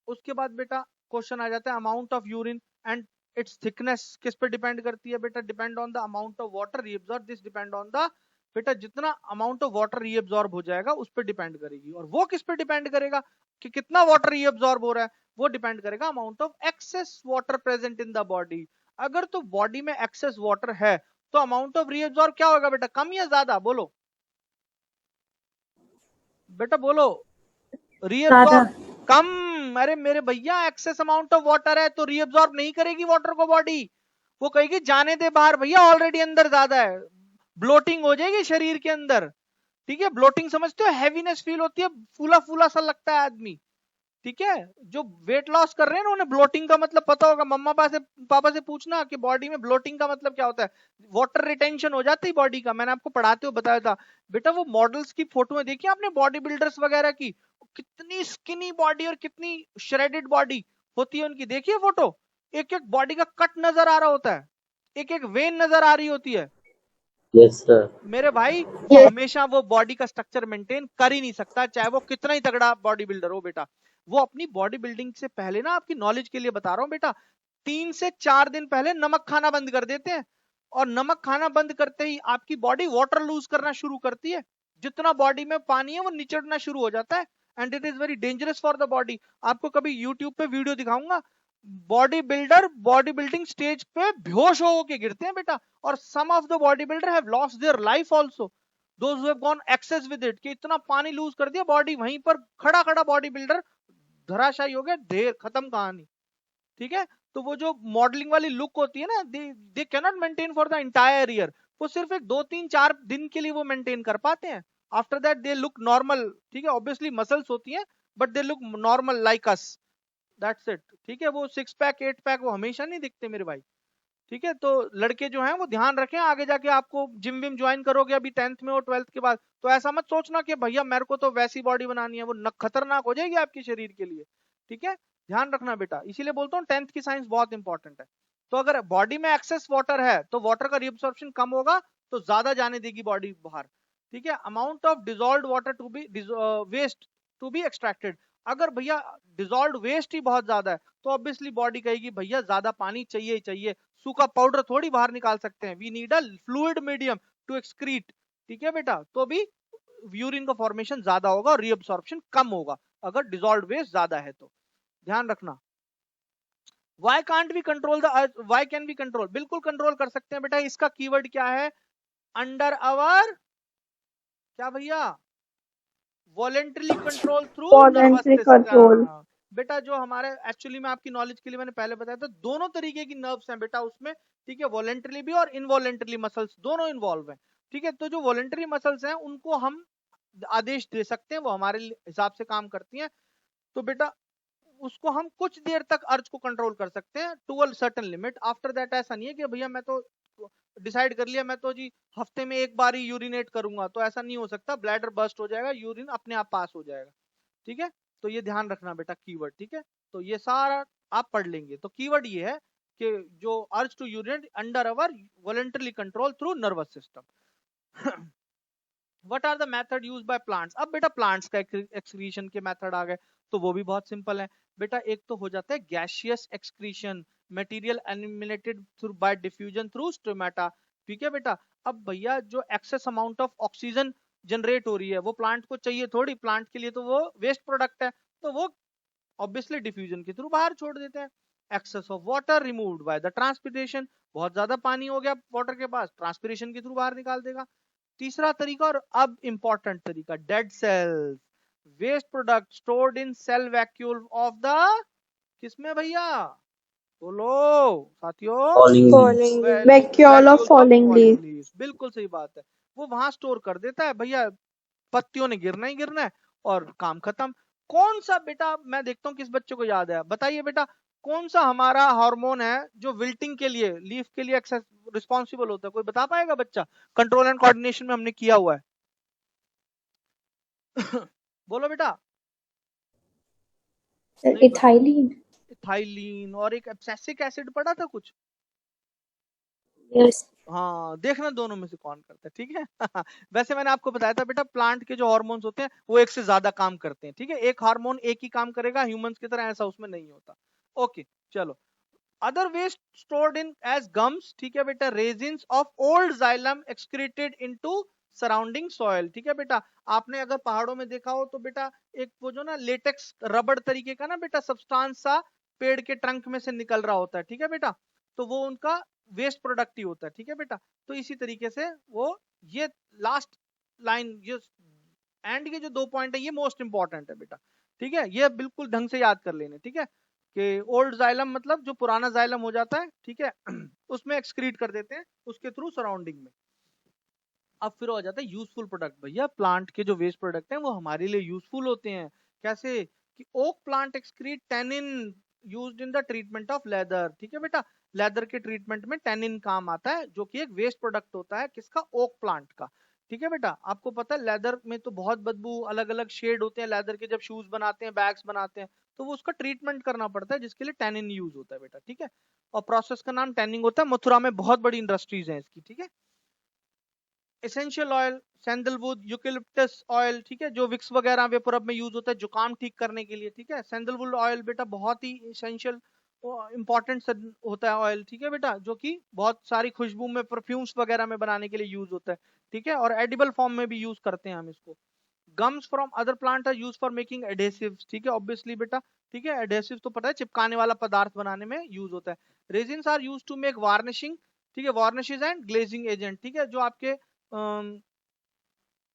उसके बाद बेटा क्वेश्चन आ जाता है amount of urine and it's thickness किस पे डिपेंड करती है बेटा, depend on the amount of water reabsorb, this depend on the, बेटा जितना अमाउंट ऑफ वाटर रीअब्सॉर्ब हो जाएगा उस पर डिपेंड करेगी। और वो किस पे डिपेंड करेगा कि कितना वाटर रीअब्सॉर्ब हो रहा है, वो डिपेंड करेगा amount of excess water present in the body. अगर तो बॉडी में एक्सेस वाटर है तो अमाउंट ऑफ रीअब्सॉर्ब क्या होगा बेटा, कम या ज्यादा, बोलो बेटा, बोलो, रीअब्सॉर्ब कम। अरे मेरे भैया एक्सेस अमाउंट ऑफ वाटर है तो रीअब्सॉर्ब नहीं करेगी वाटर को बॉडी, वो कहेगी जाने दे बाहर भैया, ऑलरेडी अंदर ज्यादा है, ब्लोटिंग हो जाएगी शरीर के अंदर, ठीक है। ब्लोटिंग समझते हो, हैवीनेस फील होती है, फूला फूला सा लगता है आदमी, ठीक है। जो वेट लॉस कर रहे हैं ना, उन्हें ब्लोटिंग का मतलब पता होगा, मम्मा पापा से पूछना कि बॉडी में ब्लोटिंग का मतलब क्या होता है। वाटर रिटेंशन हो जाती है बॉडी का, मैंने आपको पढ़ाते हुए बताया था बेटा। वो मॉडल्स की फोटो देखी आपने, बॉडी बिल्डर्स वगैरह की, कितनी स्किनी बॉडी और कितनी श्रेडेड बॉडी होती है उनकी, देखिए फोटो, एक एक बॉडी का कट नजर आ रहा होता है, एक एक वेन नजर आ रही होती है। Yes sir. मेरे भाई वो हमेशा वो बॉडी का स्ट्रक्चर मेंटेन कर ही नहीं सकता, चाहे वो कितना ही तगड़ा बॉडी बिल्डर हो बेटा। वो अपनी बॉडी बिल्डिंग से पहले ना, आपकी नॉलेज के लिए बता रहा हूं बेटा, 3 से 4 दिन पहले नमक खाना बंद कर देते हैं, और नमक खाना बंद करते ही आपकी बॉडी वाटर लूज करना शुरू करती है, जितना बॉडी में पानी है वो निचड़ना शुरू हो जाता है, and it is very dangerous for the body. आपको कभी यूट्यूब पे वीडियो दिखाऊंगा, बॉडी बिल्डिंग स्टेज पे बेहोश हो के गिरते हैं बेटा, और some of the body builder have lost their life also, those who have gone excess with it, कि इतना पानी लूज कर दिया बॉडी, वहीं पर खड़ा खड़ा बॉडी बिल्डर धराशायी हो गया, ढेर खत्म कहानी। ठीक है, तो वो जो मॉडलिंग वाली लुक होती है ना, they can not maintain for the entire year, वो सिर्फ एक 2 3 4 दिन के लिए वो मेंटेन कर पाते हैं, after that they look normal. ठीक है, ऑब्वियसली मसल्स होती हैं but they look normal like us, that's it. ठीक है, वो 6 पैक 8 पैक वो हमेशा नहीं दिखते मेरे भाई। ठीक है, तो लड़के जो हैं वो ध्यान रखें, आगे जाके आपको जिम विम ज्वाइन करोगे अभी 10th में और 12th के बाद, तो ऐसा मत सोचना कि भैया मेरे को तो वैसी बॉडी बनानी है, वो खतरनाक हो जाएगी आपके शरीर के लिए। ठीक है, ध्यान रखना बेटा, इसीलिए बोलता हूँ 10th की साइंस बहुत इंपॉर्टेंट है। तो अगर बॉडी में एक्सेस वाटर है तो वाटर का रिअब्सॉर्प्शन कम होगा, तो ज्यादा जाने देगी बॉडी बाहर। ठीक है, amount of dissolved water to be waste to be extracted, अगर भैया डिजोल्व्ड वेस्ट ही बहुत ज्यादा है तो ऑब्वियसली बॉडी कहेगी भैया ज्यादा पानी चाहिए ही चाहिए, सूखा पाउडर थोड़ी बाहर निकाल सकते हैं, we need a fluid medium to excrete. ठीक है बेटा, तो भी यूरिन का फॉर्मेशन ज्यादा होगा और रीअब्सॉर्प्शन कम होगा अगर डिजोल्व्ड वेस्ट ज्यादा है तो, ध्यान रखना। Why can't we control the, why can we control, बिल्कुल कंट्रोल कर सकते हैं बेटा, इसका कीवर्ड क्या है, अंडर आवर, क्या भैया, voluntarily control through nervous Voluntary control. System. बेटा जो हमारे एक्चुअली में आपकी नॉलेज के लिए मैंने पहले बताया था, दोनों तरीके की नर्व्स हैं बेटा उसमें। ठीक है, वॉलेंटरली भी और इनवॉलेंटरली मसल्स दोनों इन्वॉल्व हैं। ठीक है, तो जो वॉलेंटरी मसल्स हैं उनको हम आदेश दे सकते हैं, वो हमारे हिसाब से काम करती हैं, तो बेटा उसको हम कुछ देर तक अर्ज को कंट्रोल कर सकते हैं to a certain limit, after that ऐसा नहीं है कि भैया मैं तो डिसाइड कर लिया मैं तो जी हफ्ते में एक बार ही यूरिनेट करूंगा, तो ऐसा नहीं हो सकता, ब्लैडर बर्स्ट हो जाएगा, यूरिन अपने आप पास हो जाएगा। ठीक है, तो ये ध्यान रखना बेटा कीवर्ड। ठीक है, तो ये सारा आप पढ़ लेंगे, तो कीवर्ड ये है कि जो urge to urinate under our voluntarily control through nervous system. What are the method used by plants, अब बेटा प्लांट्स का एक्सक्रीशन के मेथड आ गए, तो वो भी बहुत सिंपल है बेटा। एक तो हो जाता है gaseous excretion, material eliminated through bye diffusion through stomata. ठीक है बेटा, अब भैया जो excess amount of oxygen generate हो रही है वो प्लांट को चाहिए थोड़ी, प्लांट के लिए तो वो वेस्ट प्रोडक्ट है, तो वो ऑब्वियसली डिफ्यूजन के थ्रू बाहर छोड़ देते हैं। Excess of water removed by the transpiration, बहुत ज्यादा पानी हो गया वाटर के पास, ट्रांसपिरेशन के थ्रू बाहर निकाल देगा। तीसरा तरीका और अब इंपॉर्टेंट तरीका, dead cells, waste product stored in cell vacuole of the, किसमें भैया, बोलो साथियों, Falling leaves. Vacuole of falling leaves. Leaves, बिल्कुल सही बात है, वो वहां स्टोर कर देता है भैया, पत्तियों ने गिरना ही गिरना है और काम खत्म। कौन सा बेटा, मैं देखता हूँ किस बच्चे को याद है, बताइए बेटा कौन सा हमारा हार्मोन है जो विल्टिंग के लिए, लीफ के लिए रिस्पॉन्सिबल होता है, कोई बता पाएगा बच्चा, कंट्रोल एंड कोऑर्डिनेशन में हमने किया हुआ है। बोलो बेटा। Ethylene. इथाइलिन और एक एब्सिसिक एसिड पढ़ा था कुछ, Yes. हाँ देखना दोनों में से कौन करता है। ठीक है। वैसे मैंने आपको बताया था बेटा प्लांट के जो हार्मोन्स होते हैं वो एक से ज्यादा काम करते हैं। ठीक है, एक हार्मोन एक ही काम करेगा ह्यूमंस की तरह, ऐसा उसमें नहीं होता। ओके चलो, other waste stored in as gums, ठीक है बेटा, resins of old xylem excreted into surrounding soil. ठीक है बेटा, आपने अगर पहाड़ों में देखा हो तो बेटा एक वो जो ना लेटेक्स रबड़ तरीके का ना बेटा सब्सटेंस सा पेड़ के ट्रंक में से निकल रहा होता है। ठीक है बेटा, तो वो उनका वेस्ट प्रोडक्ट ही होता है। ठीक है बेटा, तो इसी तरीके से वो, ये लास्ट लाइन, ये एंड के जो 2 पॉइंट है ये मोस्ट इंपॉर्टेंट है बेटा। ठीक है, ये बिल्कुल ढंग से याद कर लेने। ठीक है, कि ओल्ड जाइलम मतलब जो पुराना जाइलम हो जाता है, ठीक है, उसमें एक्सक्रीट कर देते हैं उसके थ्रू सराउंडिंग में। अब फिर हो जाता है यूजफुल प्रोडक्ट, भैया प्लांट के जो वेस्ट प्रोडक्ट हैं वो हमारे लिए यूजफुल होते हैं। कैसे कि oak plant excrete tannin used in the treatment of leather. ठीक है बेटा, लेदर के ट्रीटमेंट में टेनिन काम आता है, जो कि एक वेस्ट प्रोडक्ट होता है किसका, ओक प्लांट का। ठीक है बेटा, आपको पता है लेदर में तो बहुत बदबू, अलग अलग शेड होते हैं लेदर के, जब शूज बनाते हैं बैग्स बनाते हैं तो वो उसका ट्रीटमेंट करना पड़ता है, जिसके लिए टेनिन यूज होता है बेटा। ठीक है, और प्रोसेस का नाम टैनिंग होता है, मथुरा में बहुत बड़ी इंडस्ट्रीज है इसकी। ठीक है, essential oil, sandalwood, eucalyptus oil, ठीक है, जो विक्स वगैरह वेपरअप में यूज होता है जुकाम ठीक करने के लिए। ठीक है, सैंडलवुड ऑयल बेटा बहुत ही एसेंशियल इंपॉर्टेंट होता है ऑयल। ठीक है बेटा, जो कि बहुत सारी खुशबू में, परफ्यूम्स वगैरह में बनाने के लिए यूज होता है। ठीक है, और एडिबल फॉर्म में भी यूज करते हैं हम इसको। Gums from other plant are use for making adhesives, ठीक है, ऑब्वियसली बेटा, ठीक है, एडेसिव तो पता है चिपकाने वाला पदार्थ बनाने में यूज होता है। Resins are use to make varnishing, ठीक है, वार्निशेस एंड ग्लेजिंग एजेंट, ठीक है, जो आपके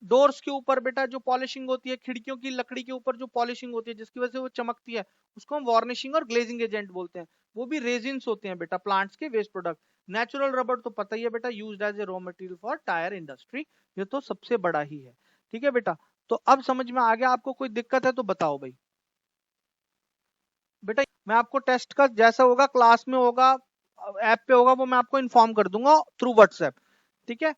डोर्स के ऊपर बेटा जो पॉलिशिंग होती है, खिड़कियों की लकड़ी के ऊपर जो पॉलिशिंग होती है जिसकी वजह से वो चमकती है, उसको हम वार्निशिंग और ग्लेजिंग एजेंट बोलते हैं। वो भी रेजिन्स होते हैं बेटा, प्लांट्स के वेस्ट प्रोडक्ट। नेचुरल रबर तो पता ही है बेटा, used as a raw material for tyre industry, ये तो सबसे बड़ा ही है, ठीक है बेटा। तो अब समझ में आ गया, आपको कोई दिक्कत है तो बताओ भाई। बेटा मैं आपको टेस्ट का जैसा होगा क्लास में होगा, ऐप पे होगा, वो मैं आपको इन्फॉर्म कर दूंगा थ्रू व्हाट्सएप, ठीक है।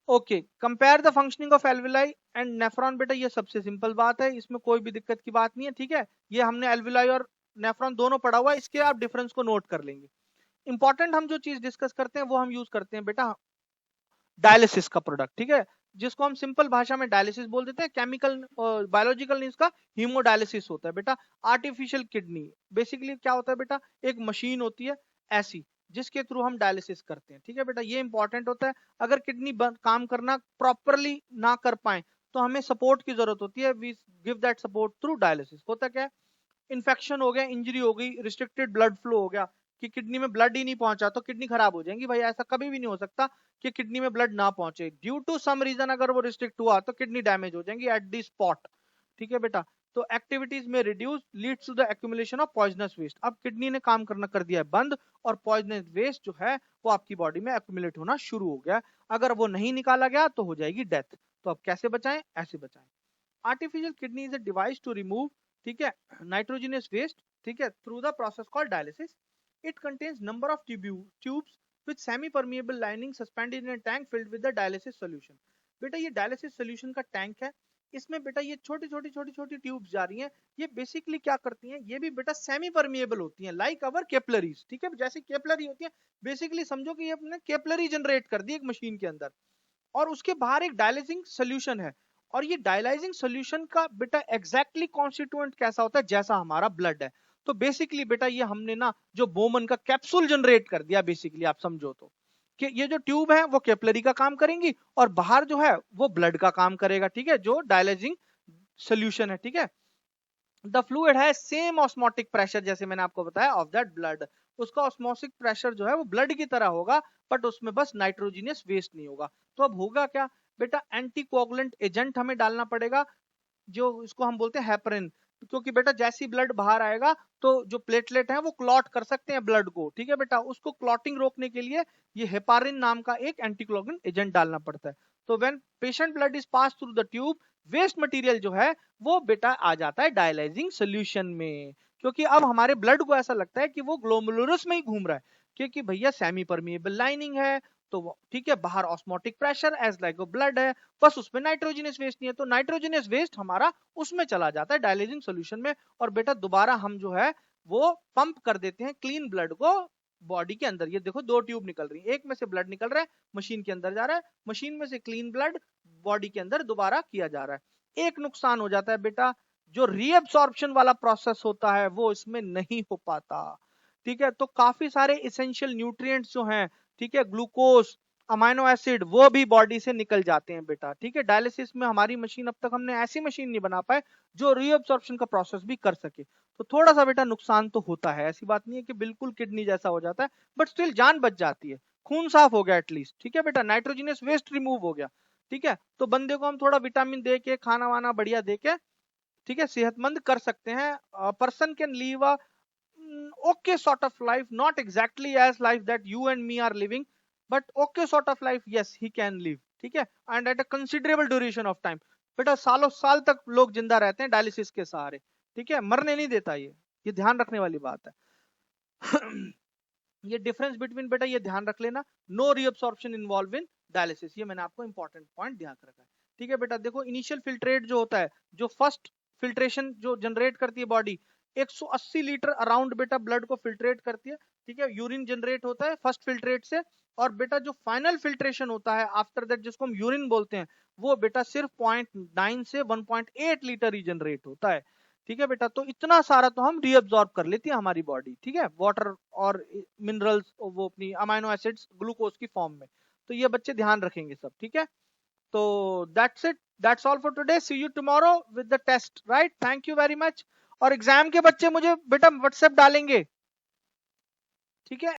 Okay, compare the functioning of alveoli and nephron, बेटा ये सबसे सिंपल बात है, इसमें कोई भी दिक्कत की बात नहीं है, ठीक है। ये हमने एल्विलाई और नेफ्रॉन दोनों पढ़ा हुआ है, इसके आप डिफरेंस को नोट कर लेंगे। इंपॉर्टेंट हम जो चीज डिस्कस करते हैं वो हम यूज करते हैं बेटा डायलिसिस का प्रोडक्ट, ठीक है, जिसको हम सिंपल भाषा में डायलिसिस बोल देते हैं। केमिकल बायोलॉजिकल नहीं, इसका हीमोडायलिसिस होता है बेटा। आर्टिफिशियल किडनी बेसिकली क्या होता है बेटा, एक मशीन होती है ऐसी जिसके थ्रू हम डायलिसिस करते हैं, ठीक है बेटा, ये इंपॉर्टेंट होता है। अगर किडनी काम करना प्रॉपरली ना कर पाए तो हमें सपोर्ट की जरूरत होती है, we give that support through dialysis. होता क्या है, इन्फेक्शन हो गया, इंजरी हो गई, रिस्ट्रिक्टेड ब्लड फ्लो हो गया कि किडनी में ब्लड ही नहीं पहुंचा तो किडनी खराब हो जाएगी, भाई ऐसा कभी भी नहीं हो सकता कि किडनी में ब्लड ना पहुंचे। ड्यू टू सम रीजन अगर वो रिस्ट्रिक्ट हुआ तो किडनी डैमेज हो जाएंगी एट दी स्पॉट, ठीक है बेटा। तो एक्टिविटीज में reduce leads to the accumulation of poisonous waste. अब किडनी ने काम करना कर दिया है बंद और पॉइजनस वेस्ट जो है वो आपकी बॉडी में एक्यूमुलेट होना शुरू हो गया। अगर वो नहीं निकाला गया तो हो जाएगी डेथ। तो अब कैसे बचाएं, ऐसे बचाएं। Artificial kidney is a device to remove, ठीक है, नाइट्रोजनस वेस्ट, ठीक है, through the process called dialysis. It contains number of tubes with semi permeable lining suspended in a tank filled with the dialysis solution। बेटा ये डायलिसिस सोल्यूशन का टैंक है, इसमें बेटा ये छोटी छोटी छोटी छोटी ट्यूब्स जा रही हैं। ये बेसिकली क्या करती हैं, ये भी बेटा सेमी परमिएबल होती हैं लाइक अवर कैपिलरीज, ठीक है, जैसे कैपिलरी होती है बेसिकली समझो कि ये अपने कैपिलरी जनरेट कर दी एक मशीन के अंदर, और उसके बाहर एक डायलिसिंग सोल्यूशन है। और ये डायलाइजिंग सोल्यूशन का बेटा एग्जैक्टली कॉन्स्टिट्यूएंट कैसा होता है, जैसा हमारा ब्लड है। तो बेसिकली बेटा ये हमने ना जो बोमन का कैप्सूल जनरेट कर दिया, बेसिकली आप समझो तो कि ये जो ट्यूब है वो कैपिलरी का काम करेंगी और बाहर जो है वो ब्लड का काम करेगा, ठीक है, जो डायलाइजिंग सोल्यूशन है, ठीक है। द फ्लूइड है सेम ऑस्मोटिक प्रेशर, जैसे मैंने आपको बताया, ऑफ दैट ब्लड। उसका ऑस्मोटिक प्रेशर जो है वो ब्लड की तरह होगा, बट उसमें बस नाइट्रोजनियस वेस्ट नहीं होगा। तो अब होगा क्या बेटा, एंटीकोगुलेंट एजेंट हमें डालना पड़ेगा, जो इसको हम बोलते हैं हेपरिन, क्योंकि बेटा जैसी ब्लड बाहर आएगा तो जो प्लेटलेट है वो क्लॉट कर सकते हैं ब्लड को, ठीक है बेटा। उसको क्लॉटिंग रोकने के लिए ये हेपारिन नाम का एक एंटीकोगुलेंट एजेंट डालना पड़ता है। तो when patient blood is pass through the tube, waste material जो है वो बेटा आ जाता है डायलाइजिंग सोल्यूशन में, क्योंकि अब हमारे ब्लड को ऐसा लगता है कि वो ग्लोमेरुलस में ही घूम रहा है, क्योंकि भैया सेमी परमिएबल लाइनिंग है, तो ठीक है, बाहर osmotic pressure as like blood है, बस उसमें नाइट्रोजनस वेस्ट नहीं है, तो नाइट्रोजनस वेस्ट हमारा उसमें चला जाता है डायलिजिंग सोल्यूशन में। और बेटा दोबारा हम जो है वो पंप कर देते हैं क्लीन ब्लड को बॉडी के अंदर। ये देखो दो ट्यूब निकल रही है, एक में से ब्लड निकल रहा है, मशीन के अंदर जा रहा है, मशीन में से क्लीन ब्लड बॉडी के अंदर दोबारा किया जा रहा है। एक नुकसान हो जाता है बेटा, जो रीअब्सॉर्प्शन वाला प्रोसेस होता है वो इसमें नहीं हो पाता, ठीक है। तो काफी सारे इसेंशियल न्यूट्रिएंट्स जो हैं, ठीक है, ग्लूकोज, अमाइनो एसिड, वो भी बॉडी से निकल जाते हैं बेटा, ठीक है। डायलिसिस में हमारी मशीन, अब तक हमने ऐसी मशीन नहीं बना पाए जो रीअब्सॉर्प्शन का प्रोसेस भी कर सके। तो थोड़ा सा बेटा नुकसान तो होता है, ऐसी बात नहीं है कि बिल्कुल किडनी जैसा हो जाता है, बट स्टिल जान बच जाती है, खून साफ हो गया एटलीस्ट, ठीक है बेटा, नाइट्रोजनस वेस्ट रिमूव हो गया, ठीक है। तो बंदे को हम थोड़ा विटामिन दे के, खाना वाना बढ़िया दे के, ठीक है, सेहतमंद कर सकते हैं। Person can leave a okay sort of life, not exactly as life that you and me are living, but okay sort of life, yes he can live, ठीक है, and at a considerable duration of time। बेटा सालों साल तक लोग जिंदा रहते हैं डायलिसिस के सहारे, ठीक है, मरने नहीं देता ये ध्यान रखने वाली बात है। ये डिफरेंस बिटवीन बेटा, ये ध्यान रख लेना, no reabsorption involve in dialysis, ये मैंने आपको इंपॉर्टेंट पॉइंट ध्यान रखा है, ठीक है बेटा। देखो इनिशियल फिल्ट्रेट जो होता है, जो फर्स्ट फिल्ट्रेशन जो जनरेट करती है बॉडी, 180 लीटर अराउंड बेटा ब्लड को फिल्ट्रेट करती है, ठीक है। यूरिन जनरेट होता है फर्स्ट फिल्ट्रेट से, और बेटा जो फाइनल फिल्ट्रेशन होता है आफ्टर दैट, जिसको हम यूरिन बोलते हैं, वो बेटा सिर्फ 0.9 से 1.8 लीटर ही जनरेट होता है, ठीक है बेटा। तो इतना सारा तो हम रीअब्सॉर्ब कर लेती है हमारी बॉडी, ठीक है, वाटर और मिनरल्स, वो अपनी अमाइनो एसिड्स ग्लूकोज की फॉर्म में। तो ये बच्चे ध्यान रखेंगे सब, ठीक है। तो that's it, that's all for today, see you tomorrow with the test, right? Thank you very much. और एग्जाम के बच्चे मुझे बेटा व्हाट्सएप डालेंगे, ठीक है?